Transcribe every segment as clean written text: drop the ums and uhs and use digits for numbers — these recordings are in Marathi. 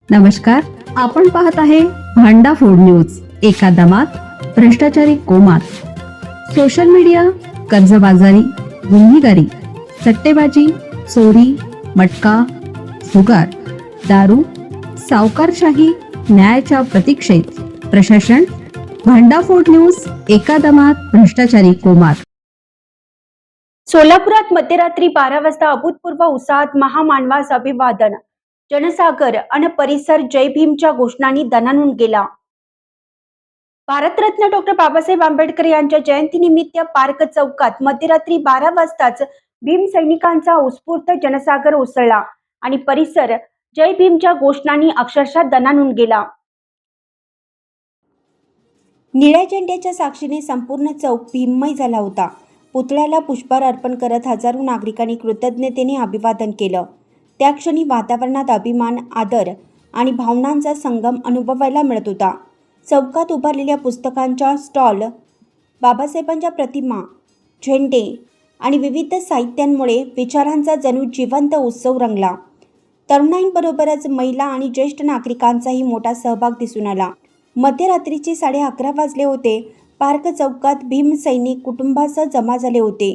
नमस्कार, आपण पाहत आहे भांडा फोड न्यूज. एका दमात भ्रष्टाचारी कोमात. सोशल मीडिया, कर्जबाजारी, गुन्हेगारी, सट्टेबाजी, चोरी, मटका, जुगार, दारू, सावकारशाही, न्यायाच्या प्रतीक्षेत प्रशासन. भांडाफोड न्यूज. एका दमात भ्रष्टाचारी कोमात. सोलापुरात मध्यरात्री 12 वाजता अभूतपूर्व उत्साहात महामानवास अभिवादन. जनसागर अन परिसर जय भीमच्या घोषणांनी दणाणून गेला. भारतरत्न डॉक्टर बाबासाहेब आंबेडकर यांच्या जयंतीनिमित्त पार्क चौकात मध्यरात्री 12 वाजताच भीम सैनिकांचा उत्स्फूर्त जनसागर उसळला आणि परिसर जय भीमच्या घोषणांनी अक्षरशः दणाणून गेला. निळ्या झेंड्याच्या साक्षीने संपूर्ण चौक भीममय झाला होता. पुतळ्याला पुष्पहार अर्पण करत हजारो नागरिकांनी कृतज्ञतेने अभिवादन केलं. त्या क्षणी वातावरणात अभिमान, आदर आणि भावनांचा संगम अनुभवायला मिळत होता. चौकात उभारलेल्या पुस्तकांच्या स्टॉल, बाबासाहेबांच्या प्रतिमा, झेंडे आणि विविध साहित्यांमुळे विचारांचा जणू जिवंत उत्सव रंगला. तरुणांबरोबरच महिला आणि ज्येष्ठ नागरिकांचाही मोठा सहभाग दिसून आला. मध्यरात्रीचे 11:30 वाजले होते. पार्क चौकात भीमसैनिक कुटुंबासह जमा झाले होते.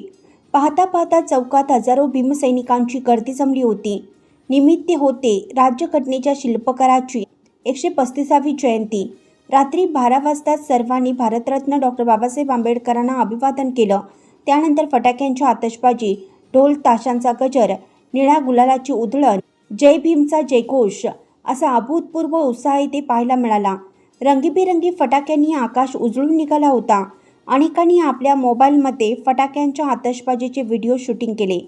पाहता पाहता चौकात हजारो भीमसैनिकांची गर्दी जमली होती. निमित्त होते राज्यघटनेच्या शिल्पकाराची 135वी जयंती. रात्री 12 वाजता सर्वांनी भारतरत्न डॉक्टर बाबासाहेब आंबेडकरांना अभिवादन केलं. त्यानंतर फटाक्यांची आतषबाजी, ढोल ताशांचा गजर, निळ्या गुलालाची उधळण, जय भीमचा जयघोष असा अभूतपूर्व उत्साह इथे पाहायला मिळाला. रंगीबेरंगी फटाक्यांनी आकाश उजळून निघाला होता. अनेकांनी आपल्या मोबाईलमध्ये फटाक्यांच्या आतषबाजीचे व्हिडिओ शूटिंग केले.